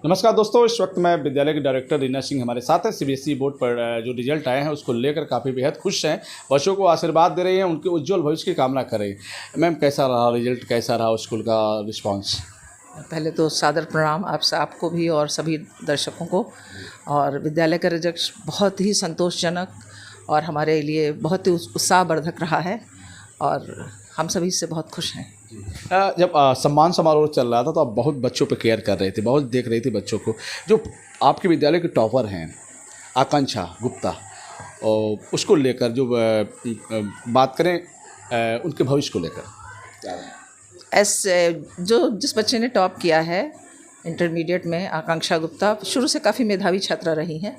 नमस्कार दोस्तों, इस वक्त मैं विद्यालय के डायरेक्टर रीना सिंह हमारे साथ हैं। सीबीएसई बोर्ड पर जो रिजल्ट आए हैं उसको लेकर काफ़ी बेहद खुश हैं। बच्चों को आशीर्वाद दे रही हैं, उनके उज्जवल भविष्य की कामना कर रही हैं। मैम, कैसा रहा रिजल्ट, कैसा रहा स्कूल का रिस्पांस? पहले तो सादर प्रणाम आपको भी और सभी दर्शकों को। और विद्यालय का रिजल्ट बहुत ही संतोषजनक और हमारे लिए बहुत ही उत्साहवर्धक रहा है और हम सभी इससे बहुत खुश हैं। जब सम्मान समारोह चल रहा था तो आप बहुत बच्चों पे केयर कर रहे थे, बहुत देख रही थी बच्चों को। जो आपके विद्यालय के टॉपर हैं आकांक्षा गुप्ता, और उसको लेकर जो बात करें उनके भविष्य को लेकर। जिस बच्चे ने टॉप किया है इंटरमीडिएट में, आकांक्षा गुप्ता शुरू से काफ़ी मेधावी छात्रा रही हैं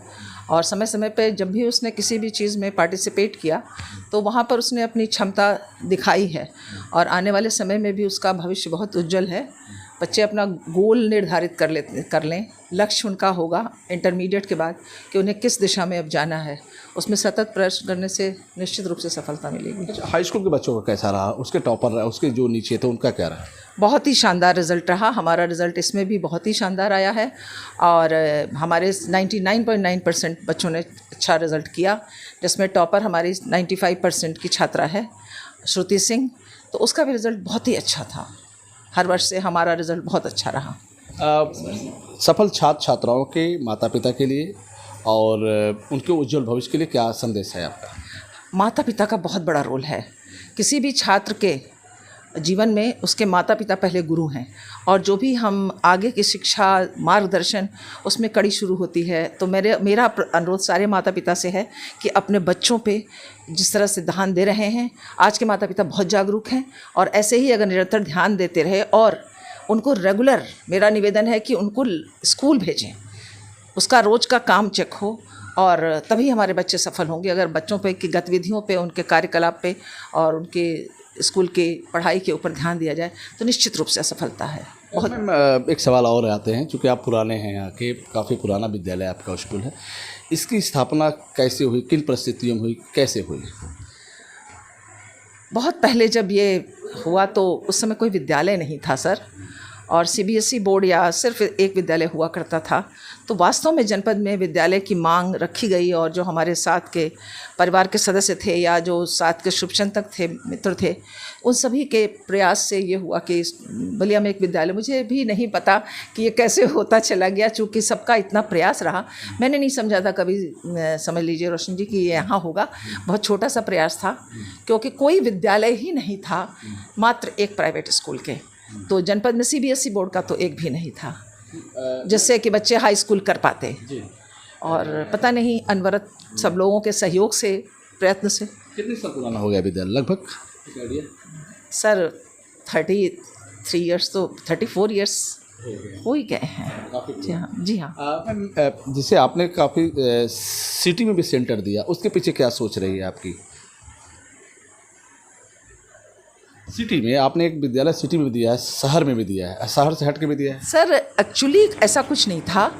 और समय समय पे जब भी उसने किसी भी चीज़ में पार्टिसिपेट किया तो वहाँ पर उसने अपनी क्षमता दिखाई है और आने वाले समय में भी उसका भविष्य बहुत उज्जवल है। बच्चे अपना गोल निर्धारित कर लें, लक्ष्य उनका होगा इंटरमीडिएट के बाद कि उन्हें किस दिशा में अब जाना है, उसमें सतत प्रयास करने से निश्चित रूप से सफलता मिलेगी। हाई स्कूल के बच्चों का कैसा रहा? उसके टॉपर रहा, उसके जो नीचे थे उनका क्या रहा? बहुत ही शानदार रिज़ल्ट रहा। हमारा रिज़ल्ट इसमें भी बहुत ही शानदार आया है और हमारे 99.9% बच्चों ने अच्छा रिज़ल्ट किया, जिसमें टॉपर हमारी 95% की छात्रा है श्रुति सिंह, तो उसका भी रिज़ल्ट बहुत ही अच्छा था। हर वर्ष से हमारा रिज़ल्ट बहुत अच्छा रहा। सफल छात्र छात्राओं के माता पिता के लिए और उनके उज्जवल भविष्य के लिए क्या संदेश है आपका? माता पिता का बहुत बड़ा रोल है। किसी भी छात्र के जीवन में उसके माता पिता पहले गुरु हैं और जो भी हम आगे की शिक्षा मार्गदर्शन उसमें कड़ी शुरू होती है। तो मेरा अनुरोध सारे माता पिता से है कि अपने बच्चों पे जिस तरह से ध्यान दे रहे हैं, आज के माता पिता बहुत जागरूक हैं और ऐसे ही अगर निरंतर ध्यान देते रहे और उनको रेगुलर, मेरा निवेदन है कि उनको स्कूल भेजें, उसका रोज़ का काम चेक हो और तभी हमारे बच्चे सफल होंगे। अगर बच्चों पे की गतिविधियों पे, उनके कार्यकलाप पे और उनके स्कूल की पढ़ाई के ऊपर ध्यान दिया जाए तो निश्चित रूप से सफलता है। बहुत एक सवाल और आते हैं, चूँकि आप पुराने हैं, यहाँ के काफ़ी पुराना विद्यालय आपका स्कूल है। इसकी स्थापना कैसे हुई, किन परिस्थितियों में हुई, कैसे हुई? बहुत पहले जब ये हुआ तो उस समय कोई विद्यालय नहीं था सर, और सीबीएसई बोर्ड या सिर्फ एक विद्यालय हुआ करता था। तो वास्तव में जनपद में विद्यालय की मांग रखी गई और जो हमारे साथ के परिवार के सदस्य थे या जो साथ के शुभचिंतक थे, मित्र थे, उन सभी के प्रयास से ये हुआ कि बलिया में एक विद्यालय, मुझे भी नहीं पता कि ये कैसे होता चला गया, चूँकि सबका इतना प्रयास रहा। मैंने नहीं समझा था कभी, समझ लीजिए रोशन जी, कि ये यहाँ होगा। बहुत छोटा सा प्रयास था क्योंकि कोई विद्यालय ही नहीं था, मात्र एक प्राइवेट स्कूल के। तो जनपद में सीबीएसई बोर्ड का तो एक भी नहीं था जिससे कि बच्चे हाई स्कूल कर पाते। और पता नहीं अनवरत सब लोगों के सहयोग से, प्रयत्न से। कितने साल पुराना हो गया विद्यालय लगभग? सर 33 ईयर्स, तो 34 ईयर्स हो ही गए हैं। जी हाँ, जी हाँ। जिसे आपने काफ़ी सिटी में भी सेंटर दिया, उसके पीछे क्या सोच रही है आपकी? सिटी में आपने एक विद्यालय सिटी में भी दिया है, शहर में भी दिया है, शहर से हट के भी दिया है? सर एक्चुअली ऐसा कुछ नहीं था।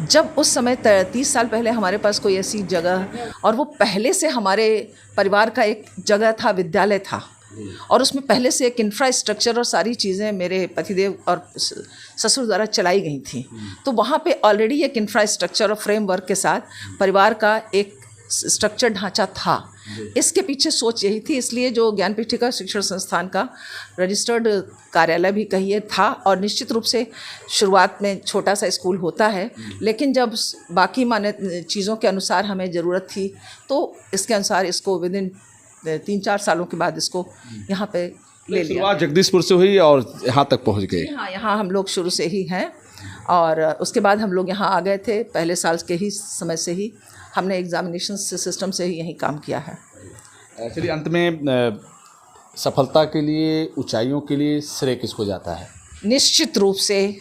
जब उस समय 30 साल पहले हमारे पास कोई ऐसी जगह, और वो पहले से हमारे परिवार का एक जगह था, विद्यालय था, और उसमें पहले से एक इंफ्रास्ट्रक्चर और सारी चीज़ें मेरे पतिदेव और ससुर द्वारा चलाई गई थी। तो वहाँ पे ऑलरेडी एक इंफ्रास्ट्रक्चर और फ्रेमवर्क के साथ परिवार का एक स्ट्रक्चर ढांचा था। इसके पीछे सोच यही थी, इसलिए जो ज्ञानपीठिका शिक्षण संस्थान का रजिस्टर्ड कार्यालय भी कहिए था। और निश्चित रूप से शुरुआत में छोटा सा स्कूल होता है, लेकिन जब बाकी मान्य चीज़ों के अनुसार हमें ज़रूरत थी तो इसके अनुसार इसको विदिन 3-4 सालों के बाद इसको यहाँ पे ले लिया। शुरुआत जगदीशपुर से हुई और यहाँ तक पहुँच गए? हाँ, यहाँ हम लोग शुरू से ही हैं और उसके बाद हम लोग यहाँ आ गए थे। पहले साल के ही समय से ही हमने एग्जामिनेशन सिस्टम से ही यही काम किया है। चलिए, अंत में सफलता के लिए, ऊंचाइयों के लिए श्रेय किसको जाता है? निश्चित रूप से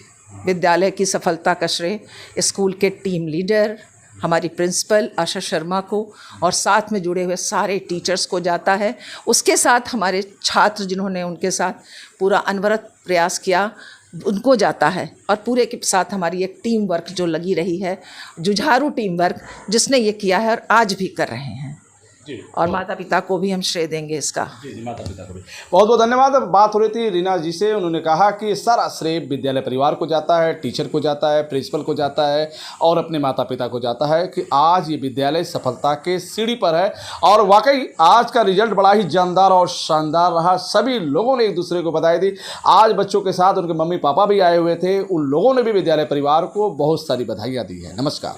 विद्यालय की सफलता का श्रेय स्कूल के टीम लीडर, हमारी प्रिंसिपल आशा शर्मा को और साथ में जुड़े हुए सारे टीचर्स को जाता है। उसके साथ हमारे छात्र जिन्होंने उनके साथ पूरा अनवरत प्रयास किया, उनको जाता है। और पूरे के साथ हमारी एक टीम वर्क जो लगी रही है, जुझारू टीम वर्क जिसने ये किया है और आज भी कर रहे हैं। जी। और माता पिता को भी हम श्रेय देंगे इसका। जी जी, माता पिता को भी बहुत बहुत धन्यवाद। बात हो रही थी रीना जी से, उन्होंने कहा कि सारा श्रेय विद्यालय परिवार को जाता है, टीचर को जाता है, प्रिंसिपल को जाता है और अपने माता पिता को जाता है कि आज ये विद्यालय सफलता के सीढ़ी पर है। और वाकई आज का रिजल्ट बड़ा ही जानदार और शानदार रहा। सभी लोगों ने एक दूसरे को बधाई दी। आज बच्चों के साथ उनके मम्मी पापा भी आए हुए थे, उन लोगों ने भी विद्यालय परिवार को बहुत सारी बधाइयाँ दी है। नमस्कार।